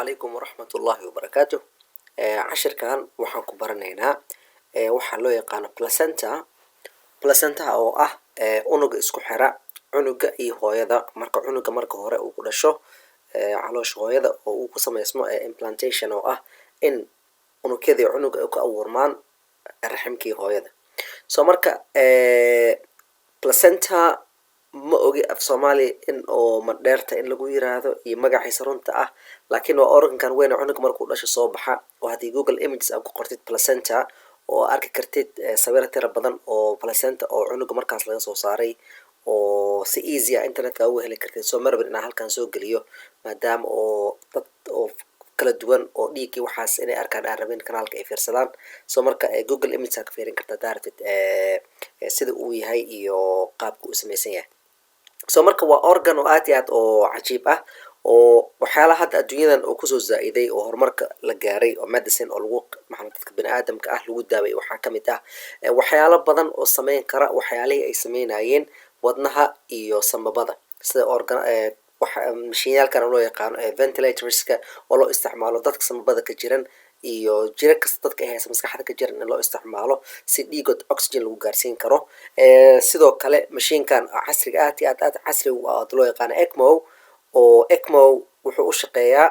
عليكم ورحمة الله وبركاته. cashirkan waxaan ku baranaynaa waxaa loo yaqaano placenta oo ah unuga isku xira cunuga iyo hooyada marka cunuga marka hore uu ku dhasho caloosha hooyada oo uu ku sameysmo implantation oo ah in unugyadii cunuga ay ku abuurmaan raximkii hooyada. Marka placenta ma ogi af Soomaali in oo madheerta in lagu yiraahdo iyo magaciisa runta ah, laakiin waa organkan weyn oo cunuga markuu dhasho soo baxa oo haddii Google Images aad ku qortid placenta oo arki kartid sawir tira badan oo placenta oo cunuga markaas laga soo saaray oo si easy ah internetka ugu heli kartid. Marba inaan halkan soo geliyo maadaama oo dad oo kala duwan oo dhiigii waxaas inay arkaan aan rabin kanaalka ay fiirsadaan. Marka Google Images aad ka fiirin kartaa daartid sida uu yahay iyo qaabka uu samaysan yahay. Marka waa organ oo aad iyo aad oo cajiib ah oo waxyaalaha hadda adduunyadan oo kusoo zaa'iday oo horumarka la gaaray oo medicine oo lagu dadka bini'aadamka ah lagu daaweeyo waxaa ka mid ah waxyaalo badan oo sameyn kara waxyaalihii ay sameynayeen wadnaha iyo sambabada sida mashiinyaalkan loo yaqaano ventilatorska oo loo isticmaalo dadka sambabada ka jiran iyo jira kasta dadka ay haysa maskaxda ka jiran in loo isticmaalo si dhiigood oxygen lagu gaarsiin karo. Sidoo kale mashiinkan casriga aad iyo aad casri u ah oo loo yaqaano ECMO oo ECMO wuxuu u shaqeeyaa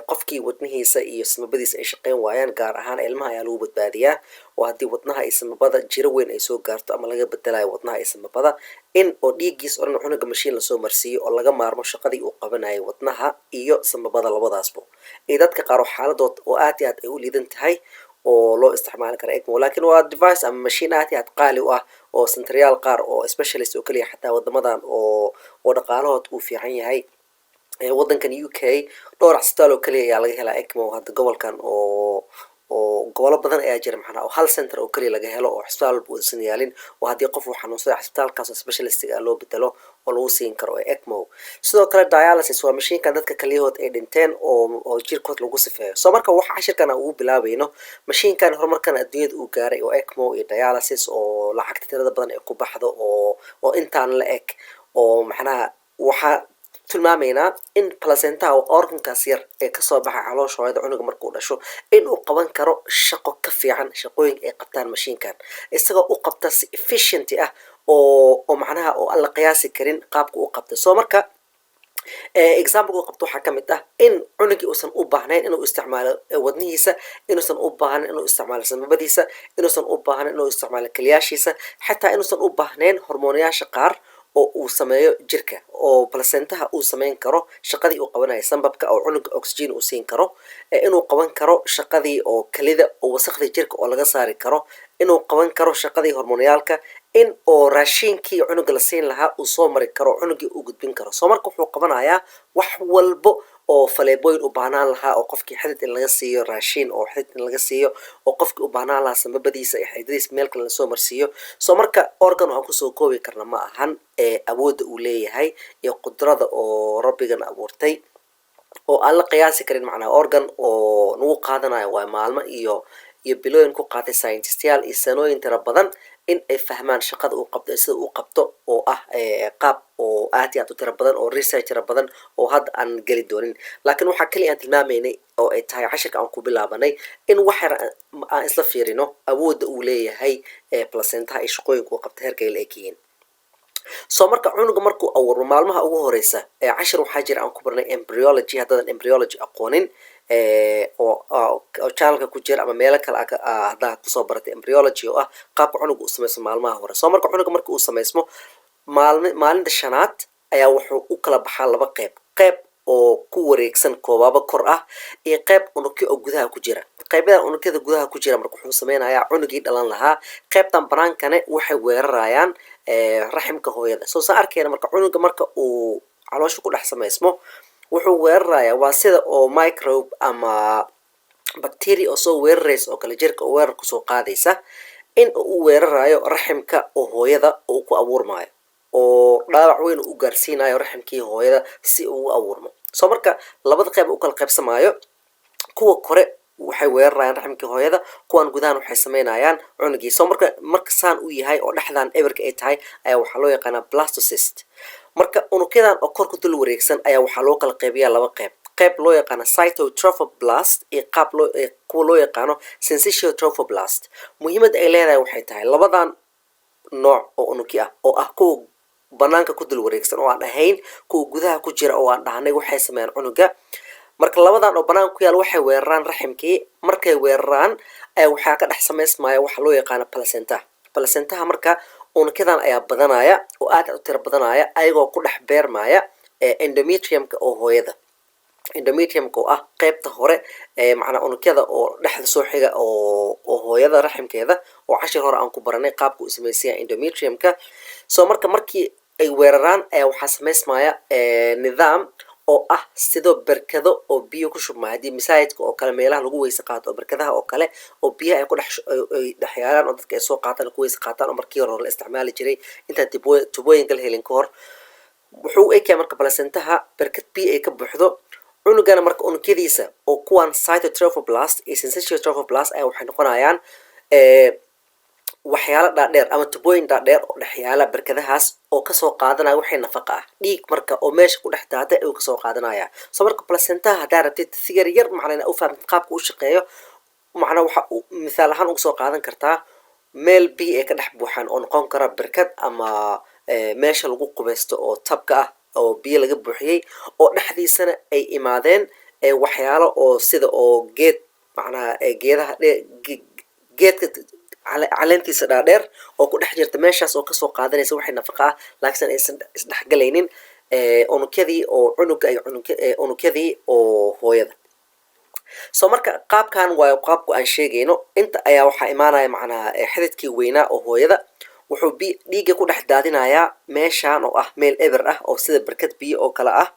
qofkii wadnihiisa iyo sambabadiisa ay shaqeyn waayaan gaar ahaan ilmaha ayaa lagu badbaadiyaa oo haddii wadnaha iyo sambabada jiro weyn ay soo gaarto ama laga bedelayo wadnaha iyo sambabada in oo dhiiggiis oo dhan cunuga mashiin lasoo marsiiyo oo laga maarmo shaqadii uu qabanayay wadnaha iyo sambabada labadaasba. Dadka qaar xaaladood oo aad iyo aad ay u liidan tahay oo loo isticmaali karo ECMO, laakiin waa device ama mashiin aad iyo aad qaali u ah oo centraal qaar oo specialist oo kaliya xataa wadamadan oo dhaqaalahood uu fiican yahay. Wadankan UK dhowr asbitaal oo kaliya ayaa laga helaa ECMO hadda gobolkan oo gobolo badan ayaa jira maxaa oo hal center oo kaliya laga helo oo asbitaal uusan yaalin oo haddii qof uu xanuunsado asbitaalkaas specialist ah loo bedelo oo lagu siin karo ECMO. Sidoo kale dialysis waa mashiinkan dadka kaliyahood ay dhinteen oo jirkood lagu sifeeyo. Marka waxa cashirkan ugu bilaabayno mashiinkan horumarkan adduunyada uu gaaray oo ECMO iyo dialysis oo lacagta tirada badan ay ku baxdo oo intaan la eg oo macnaha waxa tilmaameynaa in placenta oo organkaas yar ee kasoo baxa caloosha hooyada cunuga markuu dhasho in uu qaban karo shaqo ka fiican shaqooyinka ay qabtaan mashiinkan isagoo u qabta si efficient ah oo macnaha oo aan la qiyaasi karin qaabka uu qabto. Marka example uu qabto waxaa ka mid ah in cunugii uusan u baahnayn inuu isticmaalo wadnihiisa, inuusan u baahnayn inuu isticmaalo sambabadiisa, inuusan u baahnayn inuu isticmaalo kaliyaashiisa, xataa inuusan u baahnayn hormoonyaasha qaar oo uu sameeyo jirka oo placentaha uu sameyn karo shaqadii uu qabanayay sambabka oo cunuga oxygen uu siin karo, inuu qaban karo shaqadii oo kalida oo wasaqda jirka oo laga saari karo, inuu qaban karo shaqadii hormoonayaalka, in oo raashinkii cunuga la siin lahaa uu soo mari karo cunugii uu gudbin karo. Marka wuxuu qabanayaa wax walbo oo faleebooyin u baahnaan lahaa oo qofkii xidid in laga siiyo raashin oo xidid in laga siiyo oo qofkii u baahnaan lahaa sambabadiisa iyo xididadiisa meel kale lasoo marsiiyo. Marka organ waxaan kusoo koobi karna ma ahan awoodda uu leeyahay iyo qudrada oo rabbigan abuurtay oo aan la qiyaasi karin macnaha organ oo nagu qaadanayo waa maalmo iyo bilooyin ku qaatay scientistayaal iyo sanooyin tira badan in ay fahmaan shaqada uu qabto sida uu qabto oo ah qaab oo aad iyo aad u tira badan oo research tira badan oo hadda aan geli doonin. Laakiin waxaa kaliya aan tilmaameynay oo ay tahay cashirka aan ku bilaabanay in wax yar aan isla fiirino awoodda uu leeyahay placentaha iyo shaqooyinka uu qabto heerka ay leeyihiin. Marka cunuga markuu abuurmo maalmaha ugu horeysa cashir waxaa jira aan ku barnay embryology haddaadan embryology aqoonin oo channelka ku jira ama meelo kale haddaa kusoo baratay embryology oo ah qaabka cunuga uu sameysmo maalmaha hore. Marka cunuga marka uu sameysmo maalinta shanaad ayaa wuxuu u kala baxaa laba qayb oo ku wareegsan koobaaba kor ah iyo qayb unugyo oo gudaha ku jira. Qaybadan unugyada gudaha ku jira marka wuxuu sameynayaa cunugii dhalan lahaa qaybtan banaankane waxay weerarayaan raximka hooyada. Saan arkayna marka cunuga marka uu caloosha ku dhex sameysmo wuxuu weerarayaa waa sida oo microbe ama bacteria oo soo weeraraysa oo kale jirka oo weerar kusoo qaadaysa in uu weerarayo raximka oo hooyada uu ku abuurmayo oo dhaawac weyn u gaarsiinayo raximkii hooyada si uu u abuurmo. Marka labada qayb u kala qaybsamayo kuwa kore waxay weerarayaan raximkii hooyada, kuwan gudahan waxay sameynayaan cunugii. Marka saan u yahay oo dhexdan eberka ay tahay ayaa waxaa loo yaqaanaa blastocyst. Marka unugyadan oo kor ku dul wareegsan ayaa waxaa loo kala qaybiyaa laba qayb. qayb loo yaqaano cytotrophoblast iyo kuwa loo yaqaano syncytial trophoblast. muhiimada ay leedahay waxay tahay labadan nooc oo unugyo ah oo ah kuwa banaanka ku dul wareegsan oo aan ahayn kuwa gudaha ku jira oo aan dhahnay waxay sameeyaan unuga. marka labadan oo banaanka ku yaal waxay weeraraan raximkii. markay weeraraan waxaa ka dhex samaysmaya waxa loo yaqaano placentaha marka unugyadan ayaa badanaya oo aad u tiro badanaya ayagoo ku dhex beermaya endometriumka oo hooyada. endometriumka oo ah qaybta hore macnaa unugyada oo dhexda soo xiga oo hooyada raximkeeda oo cashir hore aan ku baranay qaabka uu sameysaya endometriumka. markii ay weeraraan waxaa samaysmaya nidaam oo ah sidoo berkado oo biyo ku shubmaya haddii masaajidka oo kale meelaha lagu weyse qaato oo berkadaha oo kale oo biyaha ay dhex yaalaan oo dadka ay soo qaataan ku weyse qaataan oo markii hore la isticmaali jiray intaan tubooyinka la helin ka hor. wuxuu u eegaya marka placentaha berkad biyo ay ka buuxdo. cunugana marka unugyadiisa oo kuwan cytotrophoblast iyo syncytial trophoblast waxay noqonayaan waxyaalo dhaadheer ama tubooyin dhaadheer oo dhex yaala berkadahaas oo kasoo qaadanaya waxay nafaqa ah dhiig marka oo meesha ku dhex daatay ayuu kasoo qaadanaya. marka placentaha haddaa rabtid sigar yar macnaa u fahamtid qaabka u shaqeeyo macnaa waxa misaal ahaan uga soo qaadan kartaa meel biyo ay ka dhex buuxaan oo noqon kara berkad ama meesha lagu qubeysto oo tabka ah oo biyo laga buuxiyey oo dhexdiisana ay imaadeen waxyaalo oo sida oo geed macnaa geedaha geedka caleentiisa dhaadheer oo ku dhex jirta meeshaas oo kasoo qaadanaysa waxay nafaqa ah laakiin aysan isdhexgalaynin unugyadii oo cunuga iyo unugyadii oo hooyada. marka qaabkan waayo qaabku aan sheegayno inta ayaa waxaa imaanaya macnaa xididkii weynaa oo hooyada wuxuu dhiigga ku dhex daadinayaa meeshaan oo ah meel eber ah oo sida berkad biyo oo kale ah.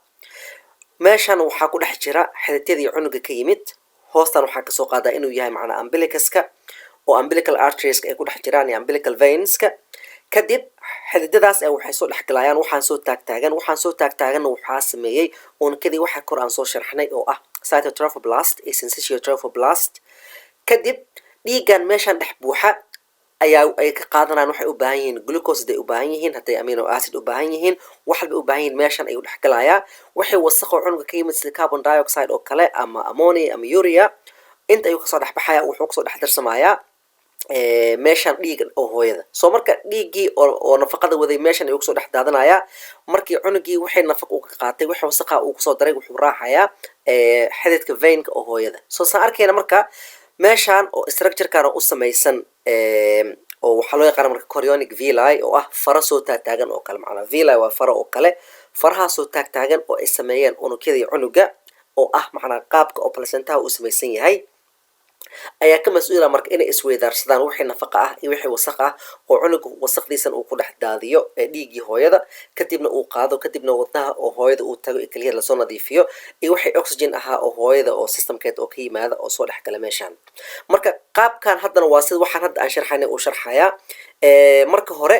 meeshaan waxaa ku dhex jira xididadii cunuga ka yimid. hoostan waxaa kasoo qaadaa inuu yahay macnaa umbilicuska oo umbilical arterieska ay ku dhex jiraan iyo umbilical veinska. kadib xididadaas waxay soo dhexgalayaan waxaan soo taagtaagan waxaa sameeyey unugyadii waxa kor aan soo sharxnay oo ah cytotrophoblast iyo syncytial trophoblast. kadib dhiiggan meeshaan dhex buuxa ay ka qaadanayaan waxay u baahan yihiin glucose haday u baahan yihiin hadday amino acid u baahan yihiin wax walba u baahan yihiin meeshaan ayuu dhex galayaa. waxay wasaqo cunuga ka yimid sida carbon dioxide oo kale ama ammonia ama urea inta ayuu kasoo dhex baxaya wuxuu kasoo dhex darsamayaa meeshaan dhiiga oo hooyada. marka dhiiggii oo nafaqada waday meeshaan ayuu kasoo dhex daadanayaa. markii cunugii waxay nafaqa uu ka qaatay wax wasaqa uu kusoo daray wuxuu raacayaa xididka veinka oo hooyada. saan arkayna marka meeshaan oo structurekan u samaysan oo waxaa loo yaqaana marka chorionic villi oo ah fara soo taagtaagan oo kale macnaa villi waa fara oo kale faraha soo taagtaagan oo ay sameeyeen unugyadii cunuga oo ah macnaa qaabka oo placentaha uu samaysan yahay ayaa ka mas-uula marka inay isweydaarsadaan wixii nafaqa ah iyo wixii wasaq ah oo cunuga wasaqdiisan uu ku dhex daadiyo dhiiggii hooyada kadibna uu qaado kadibna wadnaha oo hooyada uu tago keliya lasoo nadiifiyo iyo wixii oxygen ahaa oo hooyada oo systemkeed oo ka yimaada oo soo dhex gala meeshaan. marka qaabkan haddana waa sida waxaan hadda aan sharxaynay uu sharxayaa. marka hore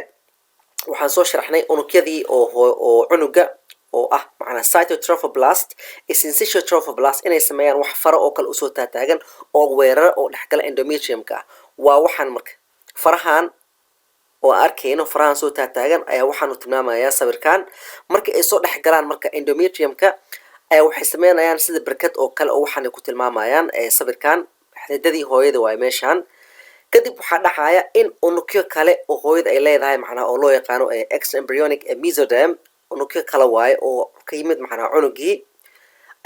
waxaan soo sharxnay unugyadii oo cunuga oo ah macnaa cytotrophoblast iyo syncytial trophoblast inay sameeyaan wax fara oo kale usoo taataagan oo weerara oo dhexgala endometriumka ah. waa waxaan marka farahan oo arkayno farahan soo taataagan ayaa waxaanu tilmaamayaa sawirkan markii ay soo dhexgalaan marka endometriumka ayaa waxay sameynayaan sida berkad oo kale oo waxaanay ku tilmaamayaan sawirkan xididadii hooyada waay meeshaan. kadib waxaa dhacaya in unugyo kale oo hooyada ay leedahay macnaa oo loo yaqaano extra embryonic mesoderm unugyo kala waaye oo ka yimid macnaa cunugii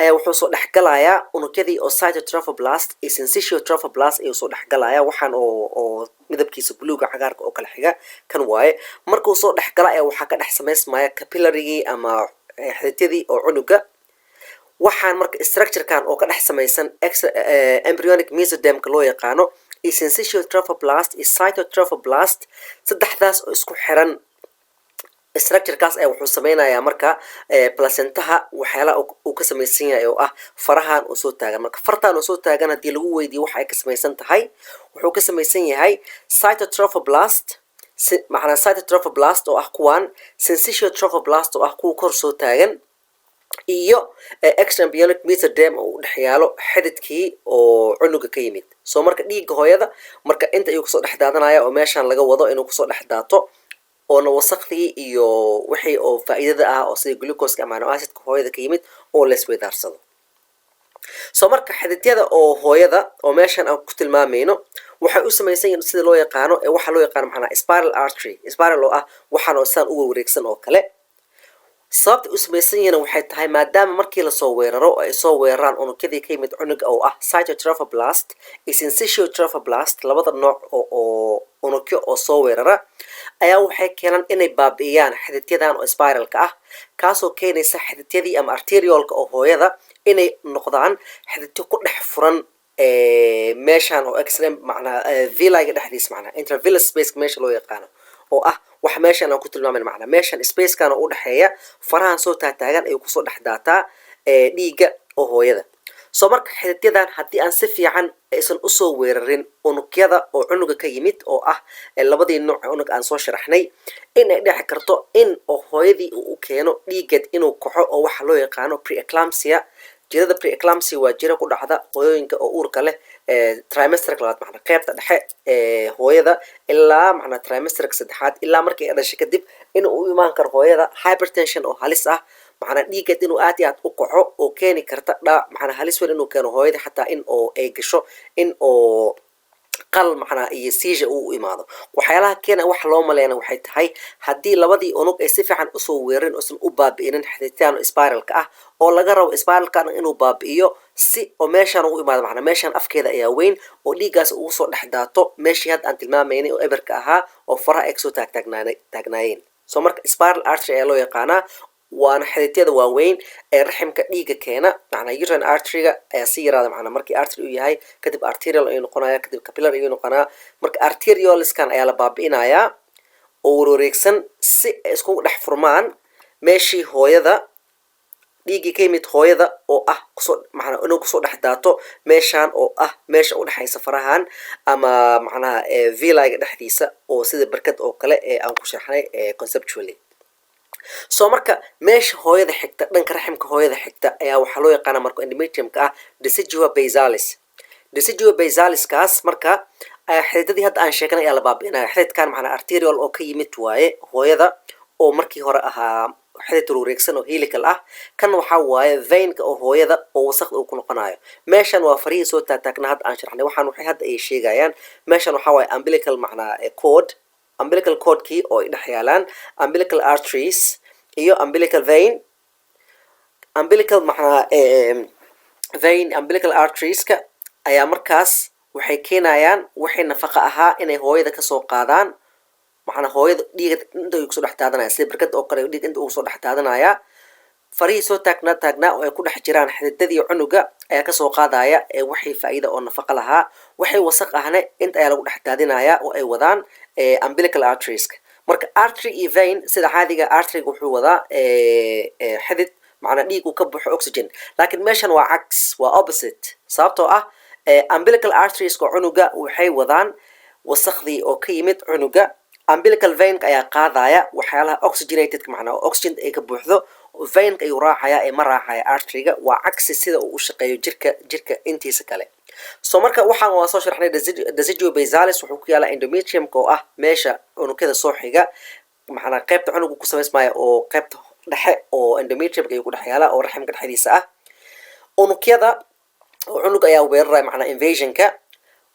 ayaa wuxuu soo dhexgalayaa unugyadii oo cytotrophoblast iyo syncytial trophoblast ayuu soo dhexgalaya waxaan oo midabkiisa buluuga cagaarka oo kala xiga kan waaye. markuu soo dhexgala ayaa waxaa ka dhex samaysmaya capillarygii ama xididadii oo cunuga. waxaan marka structurekan oo ka dhex samaysan extra embryonic mesodermka loo yaqaano iyo syncytial trophoblast iyo cytotrophoblast saddexdaas oo isku xiran structurekaas ayaa wuxuu sameynayaa marka placentaha waxyaalaha uu ka samaysan yahay oo ah farahan oo soo taagan. marka fartaan oo soo taagan haddii lagu weydiiyo waxa ay ka samaysan tahay wuxuu ka samaysan yahay cytotrophoblast macnaa cytotrophoblast oo ah kuwan syncytial trophoblast oo ah kuwa kor soo taagan iyo extra embryonic mesoderm oo u dhex yaalo xididkii oo cunuga ka yimid. marka dhiigga hooyada marka inta ayuu kasoo dhex daadanaya oo meeshaan laga wado inuu kusoo dhex daato oona wasaqdii iyo wixii oo faa'iidada ah oo sida glucose ama amino acidka hooyada ka yimid oo la isweydaarsado. soo marka xididyada oo hooyada oo meeshan aan ku tilmaamayno waxay u samaysan yihiin sida loo yaqaano waxa loo yaqaano macnaha spiral artery, spiral oo ah waxaan oo saan u wareegsan oo kale. sababta u samaysan yihiin waxay tahay maadaama markii lasoo weeraro ay soo weeraraan unugyadii ka yimid cunuga oo ah cytotrophoblast iyo syncytial trophoblast, labada nooc oo unugyo oo soo weerara ayaa waxay keenaan inay baabi'iyaan xididyadan oo spiralka ah, kaasoo keenaysa xididyadii ama arteriolka oo hooyada inay noqdaan xididyo ku dhex furan meeshan oo extreme macnaha villiga dhexdiisa macnaha intravillous space meesha loo yaqaano oo ah wax meeshan aan ku tilmaamayna macnaha meeshan spacekan oo u dhaxeeya farahan soo taagtaagan ay kusoo dhex daataa dhiigga oo hooyada. soo marka xididyadan haddii aan si fiican aysan usoo weerarin unugyada oo cunuga ka yimid oo ah labadii nooc unug aan soo sharaxnay, in ay dhici karto in oo hooyadii uu keeno dhiiggeed inuu kaxo oo waxa loo yaqaano preeclampsia. jirada preeclampsia waa jiro ku dhacda hooyooyinka oo uurka leh trimesterka labaad macnaha qaybta dhexe hooyada ilaa macnaha trimesterka saddexaad ilaa markii ay dhashay kadib in uu imaan karo hooyada hypertension oo halis ah, macnaha dhiiggeed inuu aad iyo aad u kaco oo keeni karta macnaha halis weyn inuu keeno hooyada xataa in oo ay gasho in oo qal macnaha iyo seizure uu imaado. waxyaalaha keena wax loo maleeyana waxay tahay haddii labadii unug ay si fiican usoo weerarin oosan u baabi'inin xididyadan spiralka ah oo laga rabo spiralkan inuu baabi'iyo si oo meeshaan ugu imaado macnaha meeshaan afkeeda ayaa weyn oo dhiiggaas ugu soo dhex daato meeshii hadda aan tilmaamaynay oo eberka ahaa oo faraha ay kasoo taagnaayeen. soo marka spiral artery ayaa loo yaqaanaa, waana xididyada waaweyn ee raximka dhiigga keena. macnaha uterine artery-ga ayaa si yaraada macnaha markii artery uu yahay kadib arterial ayuu noqonaya kadib capillary ayuu noqonaa. marka arteriolskan ayaa la baabi'inayaa oo wareegsan si ay iskugu dhex furmaan meeshii hooyada dhiiggii ka yimid hooyada oo ah kusoo macnaha inuu kusoo dhex daato meeshaan oo ah meesha u dhexaysa farahan ama macnaha villiga dhexdiisa oo sida barkad oo kale ee aan ku sharxnay conceptually. soo marka meesha hooyada xigta dhanka raximka hooyada xigta ayaa waxaa loo yaqaana marka endometriumka ah decidua basalis. decidua basaliskaas marka xididadii hadda aan sheegnay ayaa la baabi'inaya. xididkan macnaha arterial oo ka yimid waaye hooyada oo markii hore ahaa xidid wareegsan oo helical ah, kan waxaa waaye veinka oo hooyada oo wasaqda uu ku noqonayo. meeshan waa farihii soo taagtaagna hadda aan sharaxnay waxaan waxay hadda ay sheegayaan meeshan waxaa waaye umbilical macnaha cord, umbilical cordkii oo ay dhex yaalaan umbilical arteries iyo umbilical vein. umbilical macnaha vein umbilical arterieska ayaa markaas waxay keenayaan waxay nafaqa ahaa inay hooyada kasoo qaadaan macnaha hooyada dhiigga inta uu kusoo dhex daadanaya sida barkad oo kale dhiig inta uu soo dhex daadanaya farihii soo taagnaa oo ay ku dhex jiraan xididadii cunuga ayaa kasoo qaadaya waxay faa'iida oo nafaqa lahaa. waxay wasaq ahne inta ayaa lagu dhex daadinaya oo ay wadaan umbilical arterieska. marka artery iyo vein sida caadiga arteryga wuxuu wadaa xidid macnaha dhiig uu ka buuxo oxygen, laakiin meeshan waa cags, waa opposite. sababtoo ah umbilical arterieska cunuga waxay wadaan wasaqdii oo ka yimid cunuga. umbilical veinka ayaa qaadaya waxyaalaha oxygenated macnaha oxygen ay ka buuxdo, veinka ayuu raacaya ee ma raacaya arteryga. waa cagsi sida uu u shaqeeyo jirka intiisa kale. soo marka waxaan waa soo sharaxnay decidua basalis wuxuu ku yaalaa endometriumka oo ah meesha unugyada soo xiga macnaha qaybta cunuga ku samaysmaya oo qaybta dhexe oo endometriumka ayuu ku dhex yaalaa oo raximka dhexdiisa ah. unugyada cunuga ayaa weeraraya macnaha invasionka,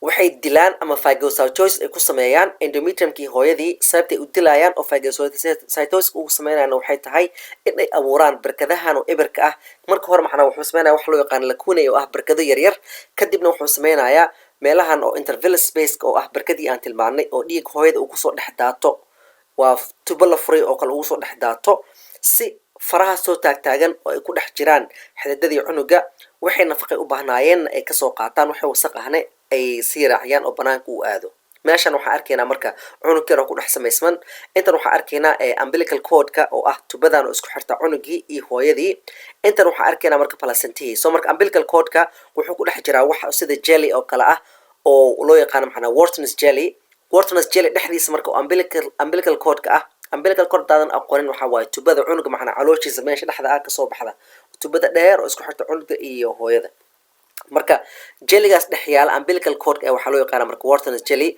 waxay dilaan ama phagocytosis ay ku sameeyaan endometriumkii hooyadii. sababtay u dilayaan oo phagocytosis ugu sameynayaan waxay tahay in ay abuuraan barkadahan oo eberka ah. marka hore macnaha wuxuu sameynaya wax loo yaqaan lacuna oo ah barkado yaryar, kadibna wuxuu sameynayaa meelahan oo intervillous space oo ah barkadii aan tilmaanay oo dhiig hooyada uu kusoo dhex daato. waa tubo la furay oo kale ugu soo dhex daato si faraha soo taagtaagan oo ay ku dhex jiraan xididadii cunuga waxay nafaqay u baahnaayeen ay kasoo qaataan waxay wasaq ahne ay sii raaciyaan oo banaanka uu aado. meeshan waxaan arkaynaa marka cunug yar oo ku dhex samaysman. intan waxaan arkaynaa umbilical cordka oo ah tubadan oo isku xirta cunugii iyo hooyadii. intan waxaan arkaynaa marka placentihii. soo marka umbilical cordka wuxuu ku dhex jiraa wax sida jelly oo kale ah oo loo yaqaano macnaha Wharton's jelly. Wharton's jelly dhexdiisa marka umbilical cordka ah. umbilical cord daadan aqoonin waxaa waaye tubada cunuga macnaha calooshiisa meesha dhexda ah kasoo baxda, tubada dheer oo isku xirta cunuga iyo hooyada. marka jelligaas dhex yaala umbilical cord ee waxaa loo yaqaana marka Wharton's jelly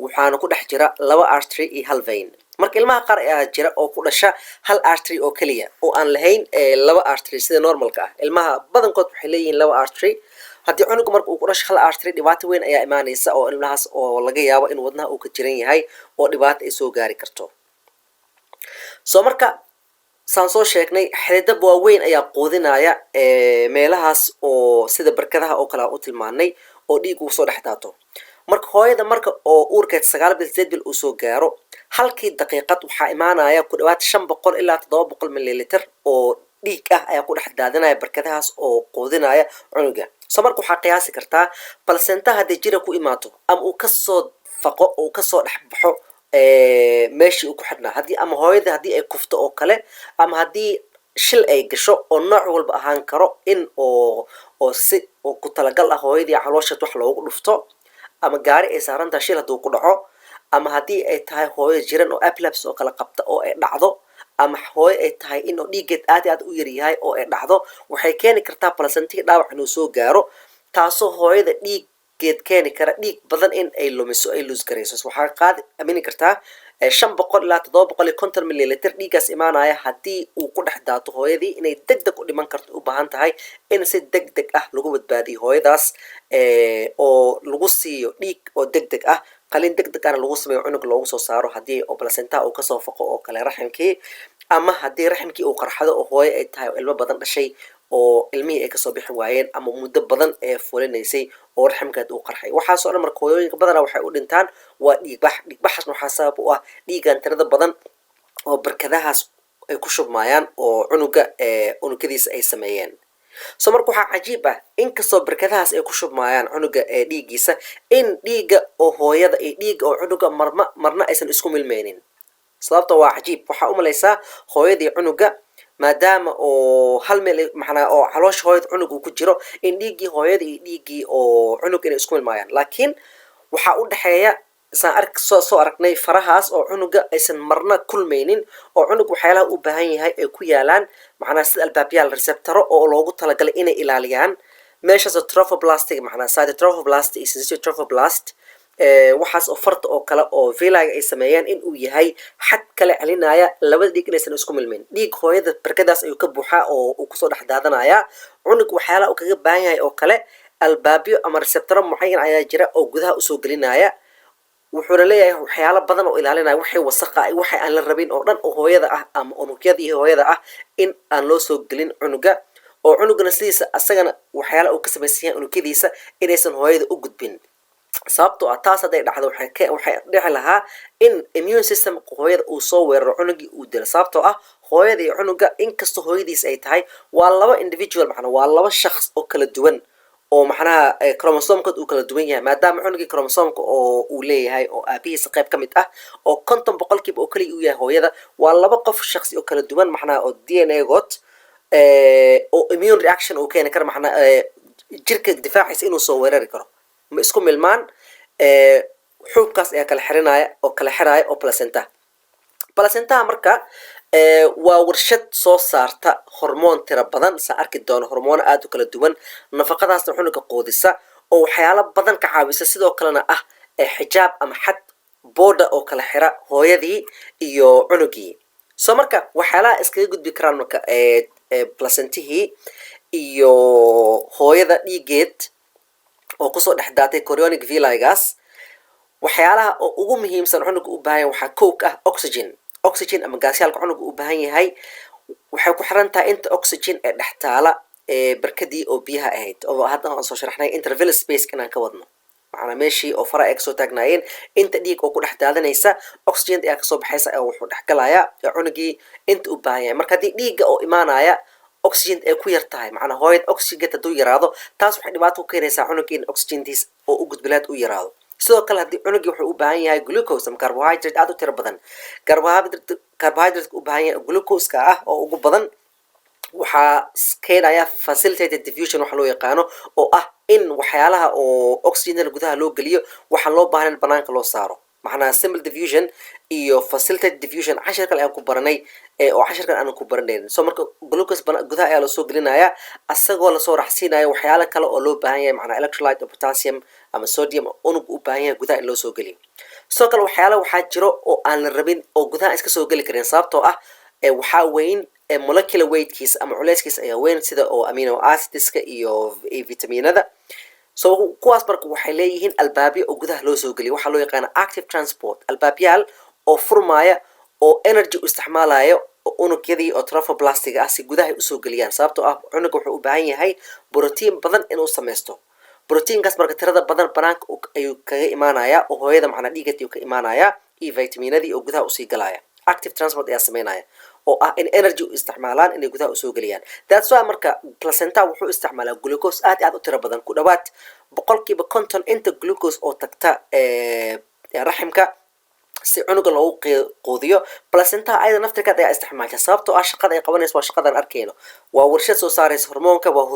waxaana ku dhex jira laba artery iyo hal vein. marka ilmaha qaar ayaa jira oo ku dhasha hal artery oo keliya oo aan lahayn laba artery sida normalka ah. Ilmaha badankood waxay leeyihiin laba artery. haddii cunuga marka uu ku dhasho hal artery dhibaato weyn ayaa imaanaysa oo ilmahaas oo laga yaabo in wadnaha uu ka jiran yahay oo dhibaato ay soo gaari karto. soo marka saan soo sheegnay xididdo waaweyn ayaa quudinaya meelahaas oo sida barkadaha oo kale u tilmaanay oo dhiig uu soo dhex daato. marka hooyada marka oo uurkeed 9 bil 8 bil uu soo gaaro halkii daqiiqad waxaa imaanaya ku dhawaad 500 ilaa 700 mililitr oo dhiig ah ayaa ku dhex daadinaya barkadahaas oo quudinaya cunuga. soo marka waxaa qiyaasi kartaa placenta haddii jira ku imaato ama uu kasoo faqo oo kasoo dhex baxo meeshii uu ku xidhnaa, haddii ama hooyada haddii ay kufto oo kale ama haddii shil ay gasho oo nooc walba ahaan karo in oo si oo ku talagal ah hooyadii caloosheed wax loogu dhufto ama gaari ay saaran tahay shil hadduu ku dhaco ama haddii ay tahay hooyo jiran oo epilepsy oo kala qabta oo ay dhacdo ama hooyo ay tahay in oo dhiiggeed aad iyo aad u yar yahay oo ay dhacdo waxay keeni kartaa placentii dhaawac inuu soo gaaro taasoo hooyada dhiiggeed keeni kara dhiig badan in ay lumiso ay lose garayso. waxaa amini kartaa 500 ilaa 750 mililitr dhiiggaas imaanaya haddii uu ku dhex daato hooyadii inay degdeg u dhiman karto u baahan tahay in si degdeg ah lagu badbaadiyo hooyadaas oo lagu siiyo dhiig oo degdeg ah qalin degdeg ahna lagu sameeyo cunug loogu soo saaro haddii oo placenta uu kasoo faqo oo kale raximkii ama haddii raximkii uu qarxado oo hooyo ay tahay ilmo badan dhashay oo ilmihii ay kasoo bixi waayeen ama muddo badan ee fulinaysay oo raximkeed uu qarxay. waxaasoo dhan marka hooyooyinka badanaa waxay u dhintaan waa dhiigbax. dhiigbaxaasna waxaa sabab u ah dhiigan tirada badan oo barkadahaas ay ku shubmayaan oo cunuga unugyadiisa ay sameeyeen. soo marka waxaa cajiib ah inkastoo barkadahaas ay ku shubmayaan cunuga dhiiggiisa in dhiigga oo hooyada iyo dhiigga oo cunuga marna aysan isku milmeynin. sababta waa cajiib. waxaa u malaysaa hooyadii cunuga maadaama oo hal meel macnaa oo caloosha hooyada cunug uu ku jiro in dhiiggii hooyada iyo dhiiggii oo cunug inay isku milmayaan, laakiin waxaa u dhexeeya saan soo aragnay farahaas oo cunuga aysan marna kulmaynin oo cunug waxyaalaha u baahan yahay ay ku yaalaan macnaa sida albaabyaal receptoro oo loogu talagalay inay ilaaliyaan meeshaas trophoblastic macnaa side trophoblast iyo syncytial trophoblast waxaas oo farta oo kale oo villi ay sameeyeen in uu yahay xad kale celinaya labada dhiig inaysan isku milmin. dhiig hooyada barkadaas ayuu ka buuxaa oo uu kusoo dhex daadanaya cunug waxyaalaha uu kaga baahan yahay oo kale albaabyo ama receptoro mucayan ayaa jira oo gudaha usoo gelinaya wuxuuna leeyahay waxyaalo badan oo ilaalinaya waxay wasaqa waxay aan la rabin oo dhan oo hooyada ah ama unugyadii hooyada ah in aan loo soo gelin cunuga oo cunugana sidiisa asagana waxyaala uu ka samaysan yahay unugyadiisa inaysan hooyada u gudbin. sababtoo ah taas hadday dhacdo waxay dhici lahaa in immune system hooyada uu soo weeraro cunugii uu dilo. sababtoo ah hooyada iyo cunuga inkastoo hooyadiis ay tahay waa laba individual macnaa waa laba shakhs oo kala duwan oo macnaha chromosomkood uu kala duwan yahay maadaama cunugii chromosomka oo uu leeyahay oo aabihiisa qayb ka mid ah oo 50% oo kaliya uu yahay hooyada waa laba qof shakhsi oo kala duwan macnaha oo DNA good oo immune reaction uu keeni karo macnaa jirka difaaciisa inuu soo weerari karo ma isku milmaan xuubkaas ayaa kala xirinaya oo kala xiraya oo placenta marka waa warshad soo saarta hormoon tira badan saa arki doono hormoono aad u kala duwan nafaqadaasna cunuga quudisa oo waxyaalo badan ka caawisa sidoo kalena ah xijaab ama xad booda oo kala xira hooyadii iyo cunugii. soo marka waxyaalaha iskaga gudbi karaan marka placentihii iyo hooyada dhiigeed oo kusoo dhex daatay chorionic villi-gaas waxyaalaha oo ugu muhiimsan cunuga u baahan yahay waxaa kow ah oxygen ama gaasyaalka cunuga u baahan yahay waxay ku xiran tahay inta oxygen ee dhex taala barkadii oo biyaha ahayd oo hadda aan soo sharaxnay intervillous space inaan ka wadno macnaa meeshii oo fara ay kasoo taagnaayeen inta dhiig oo ku dhex daadanaysa oxygen ayaa kasoo baxaysa ee wuxuu dhex galaya cunugii inta u baahan yahay. marka haddii dhiigga oo imaanaya oxygen ay ku yar tahay macnaa hooyada oxygen hadduu yaraado taas waxay dhibaato ku keenaysaa cunugii in oxygentiis oo u gudbilaad u yaraado. sidoo kale haddii cunugii wuxuu u baahan yahay glucose ama carbohydrate aad u tiro badan carbohydrate u baahan yahay glucose-ka ah oo ugu badan waxaa keenaya facilitated diffusion waxa loo yaqaano oo ah in waxyaalaha oo oxygen gudaha loo geliyo waxaan loo baahan banaanka loo saaro macnaa simple diffusion iyo facilitated diffusion cashar kale aan ku baranay oo cashirkan aan ku baranaynin. soo marka glucose gudaha ayaa lasoo gelinaya asagoo lasoo raxsiinaya waxyaalo kale oo loo baahan yahay macnaa electrolyte oo potassium ama sodium unug u baahan yahay gudaha in loo soo geliyo. sidoo kale waxyaala waxaa jiro oo aan la rabin oo gudaha iska soo geli karin sababtoo ah waxaa weyn molecular weightkiisa ama culeyskiisa ayaa weyn sida oo amino acidska iyo vitaminada. So kuwaas marka waxay leeyihiin albaabyo oo gudaha loo soo geliyo waxaa loo yaqaana active transport, albaabyaal oo furmaya oo energy u isticmaalayo unugyadii oo trophoblastiga ah si gudaha usoo geliyaan sababtoo ah unuga wuxuu u baahan yahay borotiin badan inuu samaysto. Borotiinkaas marka tirada badan banaanka ayuu kaga imaanayaa oo hooyada macnaa dhiigeed ayuu ka imaanayaa iyo vitaminadii oo gudaha usii galaya. Active transport ayaa sameynaya oo ah in energy u isticmaalaan inay gudaha usoo geliyaan. That's why marka placenta wuxuu isticmaalaa glucose aad u tiro badan ku dhawaad 50% inta glucose oo tagta raximka si cunuga loogu quudiyo. Placenta ayada naftirkeeda ayaa isticmaasha sababtoo ah shaqada ay qabanayso waa shaqadan arkeyno, waa warshad soo saaraysa hormoonka, waa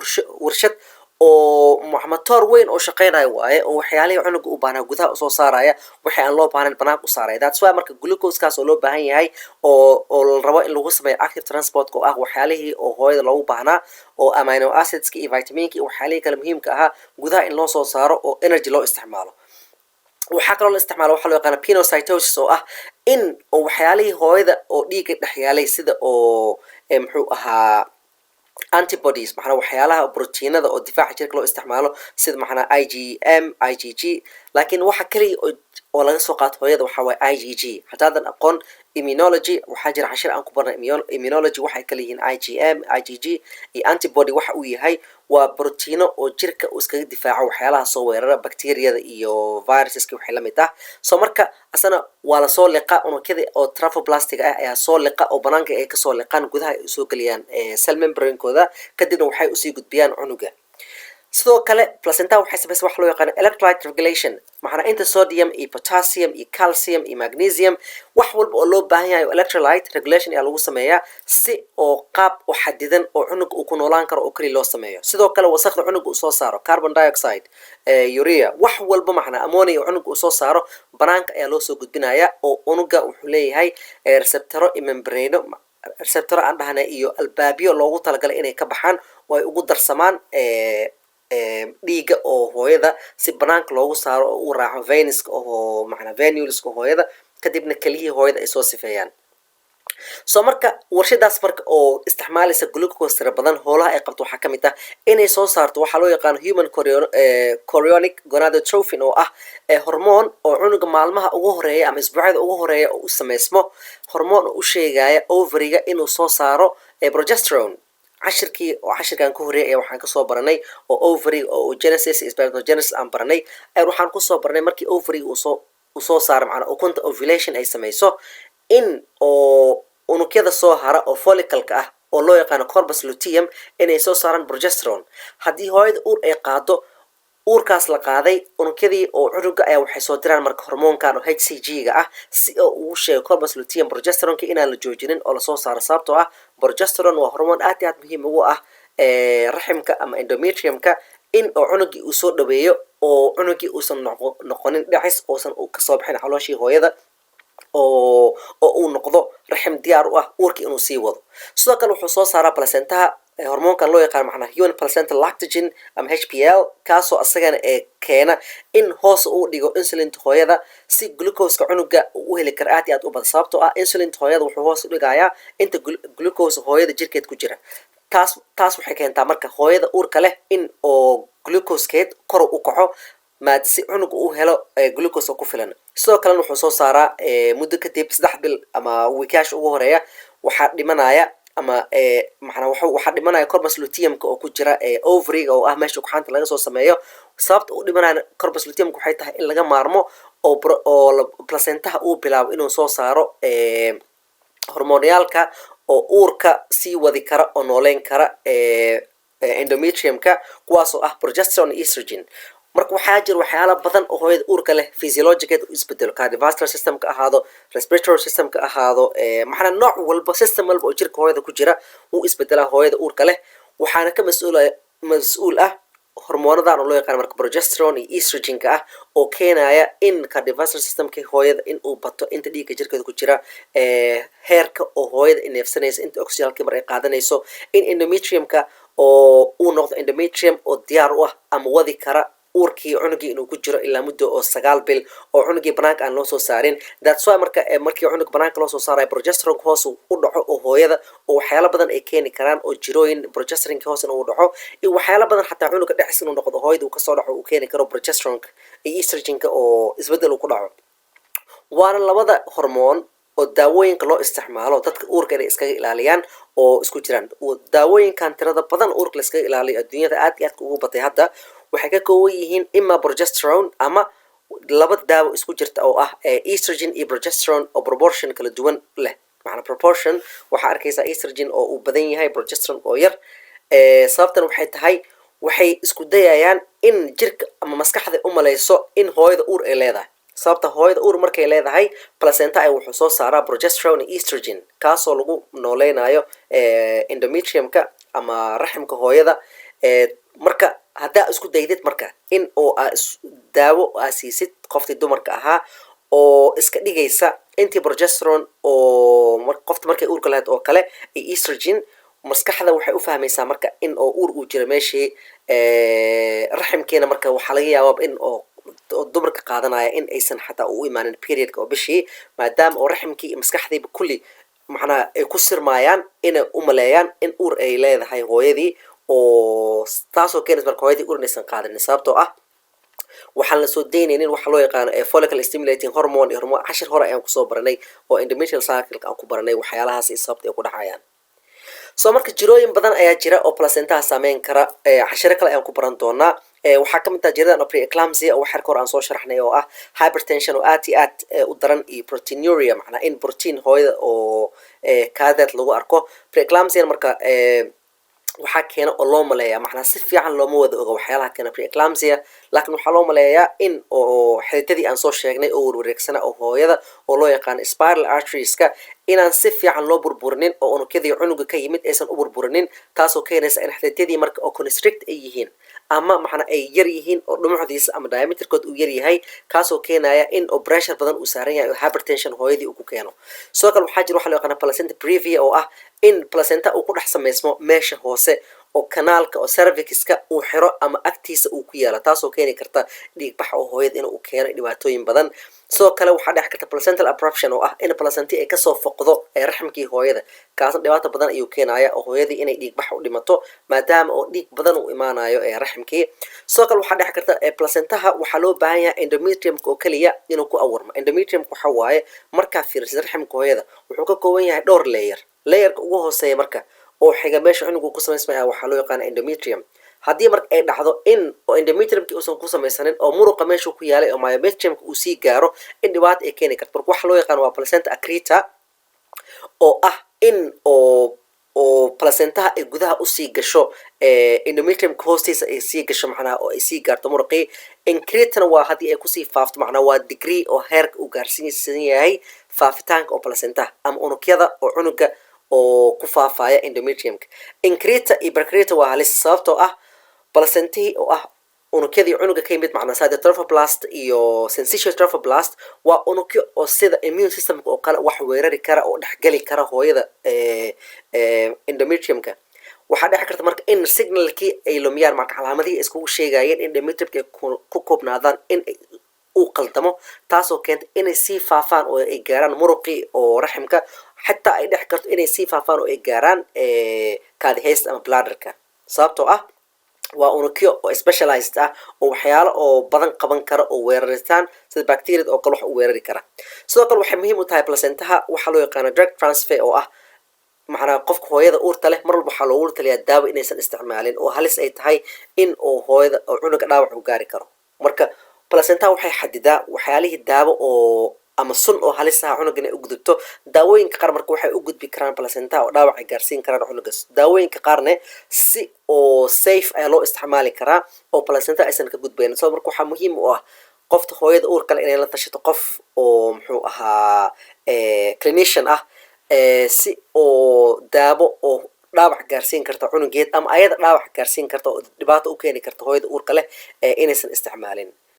warshad oo motor weyn oo shaqeynayo waaye oo waxyaalihii cunuga u baahnaa gudaha usoo saaraya wixii aan loo baahnayn banaanka u saaraya. That's why marka glucosekaas oo loo baahan yahay oo la rabo in lagu sameeyo active transport oo ah waxyaalihii oo hooyada loogu baahnaa oo amino acidska iyo vitaminka iyo waxyaalihii kale muhiimka ahaa gudaha in loo soo saaro oo energy loo isticmaalo. waxaa kaloo la isticmaalo waxaa loo yaqaana pinocytosis oo ah in oo waxyaalihii hooyada oo dhiigga dhex yaalay sida oo muxuu ahaa antibodies macnaa waxyaalaha proteinada oo difaaca jirka loo isticmaalo sida macnaa IgM, IgG, laakiin waxa kaliya oo laga soo qaato hooyada waxaa waaye IgG. haddaadan aqoon immunology waxaa jira cashir aan ku barnay immunology waxay kala yihiin IgM, IgG iyo antibody waxa uu yahay waa borotiino oo jirka uu iskaga difaaco waxyaalaha soo weerara bacteriyada iyo viruseska waxay la mid ah. So marka asana waa lasoo liqa unugyada oo trophoblastic ah ayaa soo liqa oo banaanka ay kasoo liqaan gudaha ay usoo geliyaan cell membrane-kooda kadibna waxay usii gudbiyaan cunuga. sidoo kale placenta waxay samaysaa wax loo yaqaano electrolyte regulation macnaa inta sodium iyo potassium iyo calcium iyo magnesium wax walba oo loo baahan yahay electrolyte regulation ayaa lagu sameeyaa si oo qaab oo xadidan oo cunuga uu ku noolaan karo oo kaliya loo sameeyo. sidoo kale wasaqda cunuga uu soo saaro carbon dioxide, urea, wax walba macnaa ammonia oo cunuga uu soo saaro banaanka ayaa loo soo gudbinaya oo unuga wuxuu leeyahay receptoro iyo membrane receptoro aan dhahnay iyo albaabyo loogu talagalay inay ka baxaan oo ay ugu darsamaan dhiiga oo hooyada si banaanka loogu saaro oo uu raaco venuska oo macnaa venuleska hooyada kadibna keliyihii hooyada ay soo sifeeyaan. So marka warshadaas marka oo isticmaalaysa glucose tira badan hoolaha ay qabto waxaa ka mid ah inay soo saarto waxaa loo yaqaano human chorionic gonadotrophin oo ah hormoon oo cunuga maalmaha ugu horeeya ama isbuucyada ugu horeeya oo u sameysmo, hormoon oo u sheegaya ovariga inuu soo saaro progesterone. cashirkan ka horeeyay waxaan kasoo baranay oo ovary oo genesis spermatogenesis aan baranay waxaan kusoo baranay markii ovary uu soo saaro macnaa ukunta ovulation ay samayso in oo unugyada soo hara oo follicle-ka ah oo loo yaqaano corpus luteum inay soo saaraan progesterone. haddii hooyada uur ay qaado uurkaas la qaaday unugyadii oo cunuga ayaa waxay soo diraan marka hormoonkan oo HCG-ga ah si oo ugu sheego corpus luteum progesteronka inaan la joojinin oo lasoo saaro sababtoo ah progesterone waa hormoon aad iyo aad muhiim ugu ah raximka ama endometriumka in oo cunugii uu soo dhaweeyo oo cunugii uusan noqonin dhacis uusan kasoo bixin calooshii hooyada oo uu noqdo raxim diyaar u ah uurkii inuu sii wado. sidoo kale wuxuu soo saaraa placentaha hormoonkan loo yaqaan macnaa human placental lactogen ama HPL kaasoo asagana keena in hoos uu dhigo insulinta hooyada si glucoseka cunuga uu heli karo aad iyo aad u badan sababtoo ah insulinta hooyada wuxuu hoos u dhigayaa inta glucose hooyada jirkeed ku jira. taas waxay keentaa marka hooyada uurka leh in oo glucosekeed kor u kaco si cunuga uu helo glucose oo ku filan. sidoo kalena wuxuu soo saaraa muddo kadib 3 bil ama wiikaash ugu horeeya waxaa dhimanaya ama waxaa dhimanaya corpus luteumka oo ku jira ovary-ga oo ah meesha kuxaanta laga soo sameeyo. sababta uu dhimanaya corpus luteumka waxay tahay in laga maarmo oo placentaha uu bilaabo inuu soo saaro hormoniyaalka oo uurka sii wadi kara oo nooleyn kara endometriumka kuwaasoo ah progesterone iyo estrogen. marka waxaa jira waxyaala badan oo hooyada uurka leh physiologigeed u isbedelo cardiovascular system ka ahaado, respiratory system ka ahaado, maxana nooc walba system walba oo jirka hooyada ku jira uu isbedelaa hooyada uurka leh. waxaana ka mas-uul ah hormoonadan oo loo yaqaan marka progesterone iyo estrogen-ka ah oo keenaya in cardiovascular systemka hooyada in uu bato inta dhiigga jirkeeda ku jira heerka oo hooyada neefsanaysa inta oxygenka mar ay qaadanayso in endometriumka oo uu noqdo endometrium oo diyaar u ah ama wadi kara uurkii cunugii inuu ku jiro ilaa muddo oo 9 bil oo cunugii banaanka aan loo soo saarin. That's why markii cunug banaanka loo soo saarayo progesterone hoos u dhaco oo hooyada oo waxyaalo badan ay keeni karaan oo jirooyin progesterone hoos inuu dhaco iyo waxyaalo badan xataa cunuga dhexis inuu noqdo hooyada uu ka soo dhaco uu keeni karo progesterone iyo estrogen oo isbedel uu ku dhaco. waana labada hormoon oo daawooyinka loo isticmaalo dadka uurka inay iskaga ilaaliyaan oo isku jiraan. daawooyinkan tirada badan uurka la iskaga ilaaliyo adduunyada aad iyo aad ugu batay hadda waxay ka kooban yihiin ima progesterone ama laba daawo isku jirta oo ah estrogen iyo progesterone oo proportion kala duwan leh. macna proportion waxa arkaysaa estrogen oo uu badan yahay progesterone oo yar. sababtan waxay tahay waxay isku dayayaan in jirka ama maskaxda u malayso in hooyada uur ay leedahay. sababta hooyada uur markay leedahay placenta ay wuxuu soo saaraa progesterone iyo estrogen kaasoo lagu nooleynayo endometriumka ama raximka hooyada. marka haddaa isku daydid marka in oo daawo siisid qoftii dumarka ahaa oo iska dhigaysa intii progesterone oo qofta markay uurka lahayd oo kale iyo estrogen maskaxda waxay u fahmaysaa marka in oo uur uu jiro meeshii raximkeena. marka waxaa laga yaabaa in oo dumarka qaadanaya in aysan xataa u imaanin periodka oo bishii maadaama oo raximkii iyo maskaxdiiba kulli macnaha ay ku sirmaayaan inay u maleeyaan in uur ay leedahay hooyadii oo taasoo keenaysa marka hooyadii uur inaysan qaadanin. sababtoo ah waxaan la soo daynaynin waxa loo yaqaano follicle stimulating hormone iyo hormone cashir hore ayaan kusoo baranay oo endometrial cycle aan ku baranay waxyaalahaas iyo sababta ay ku dhacayaan. soo marka jirooyin badan ayaa jira oo placentaha saameyn kara. cashiro kale ayaan ku baran doonaa. waxaa kamid ah jiradan preeclampsia oo xerka hore aan soo sharaxnay oo ah hypertension oo aad iyo aad u daran iyo proteinuria macnaa in protein hooyada oo kaadaad lagu arko. preeclampsia marka waxaa keena oo loo maleeyaa macnaa si fiican looma wada oga waxyaalaha keena preeclampsia laakiin waxaa loo maleeyaa in oo xididadii aan soo sheegnay oo warwareegsana oo hooyada oo loo yaqaano spiral arterieska inaan si fiican loo burburinin oo unugyadii cunuga ka yimid aysan u burburinin taasoo keenaysa in xididadii marka oo constrict ay yihiin ama macna ay yar yihiin oo dhumucdiisa ama diameterkood uu yar yahay kaasoo keenaya in oo pressure badan uu saaran yahay oo hypertension hooyadii uu ku keeno. sidoo kale waxaa jira waxa loo yaqaana placenta previa oo ah in placenta uu ku dhex samaysmo meesha hoose oo kanaalka oo cervixka uu xiro ama agtiisa uu ku yaalo taasoo keeni karta dhiigbax oo hooyada inuu keeno dhibaatooyin badan. sidoo kale waxaa dhex karta placental abruption oo ah in placenta ay kasoo foqdo raxmkii hooyada kaasna dhibaato badan ayuu keenaya oo hooyadii inay dhiigbax u dhimato maadaama oo dhiig badan uu imaanayo raxmkii. sidoo kale waxaa dhex karta placentaha waxaa loo baahan yahay endometriumka oo keliya inuu ku awarmo. endometriumka waxa waaye markaa fiirisid raxmka hooyada wuxuu ka kooban yahay dhowr layerka ugu hooseeya marka oo xiga meesha cunugu ku samaysmaya waxaa loo yaqaana endometrium. haddii marka ay dhacdo in oo endometriumki uusan ku samaysanin oo muruqa meeshuu ku yaalay oo myometriumka uu sii gaaro in dhibaato ay keeni karto. marka waxa loo yaqaano waa placenta accreta oo ah in oo placentaha ay gudaha usii gasho endometriumka hoostiisa ay sii gasho macnaha oo ay sii gaarto muruqii. incretana waa haddii ay kusii faafto macnaha waa degree oo heerka uu gaarsiinsan yahay faafitaanka oo placentaha ama unugyada oo cunuga oo ku faafaya endometriumka. increta iyo percreta waa halis sababtoo ah placentahi oo ah unugyadii cunuga ka yimid macnaa sida trophoblast iyo syncytial trophoblast waa unugyo oo sida immune systemka oo kale wax weerari kara oo dhexgeli kara hooyada endometriumka. waxaa dhex karta marka in signalkii ay lumiyaan marka calaamadihii ay iskugu sheegayeen in endometriumka ay ku koobnaadaan in uu qaldamo taasoo keenta inay sii faafaan oo ay gaaraan muruqii oo raximka xataa ay dhex karto inay sii faafaan oo ay gaaraan kaadihaysta ama bladderka. sababtoo ah waa unugyo oo specialized ah oo waxyaalo oo badan qaban kara oo weeraritaan sida bacteriada oo kale wax u weerari kara. sidoo kale waxay muhiim u tahay placentaha waxaa loo yaqaano drug transfer oo ah macnaa qofka hooyada uurta leh mar walba waxaa loogu taliyaa daawo inaysan isticmaalin oo halis ay tahay in oo hooyada oo cunuga dhaawac u gaari karo. marka placentaha waxay xadidaa waxyaalihii daawo oo ama sun oo halis ah cunuga inay u gudubto. daawooyinka qaar marka waxay u gudbi karaan placentaha oo dhaawac ay gaarsiin karaan cunugas. daawooyinka qaarne si oo safe ayaa loo isticmaali karaa oo placenta aysan ka gudbayn. so marka waxaa muhiim u ah qofta hooyada uur kale inay la tashato qof oo muxuu ahaa clinician ah si oo daawo oo dhaawac gaarsiin karta cunugeed ama ayada dhaawac gaarsiin karta oo dhibaato u keeni karta hooyada uurka leh inaysan isticmaalin.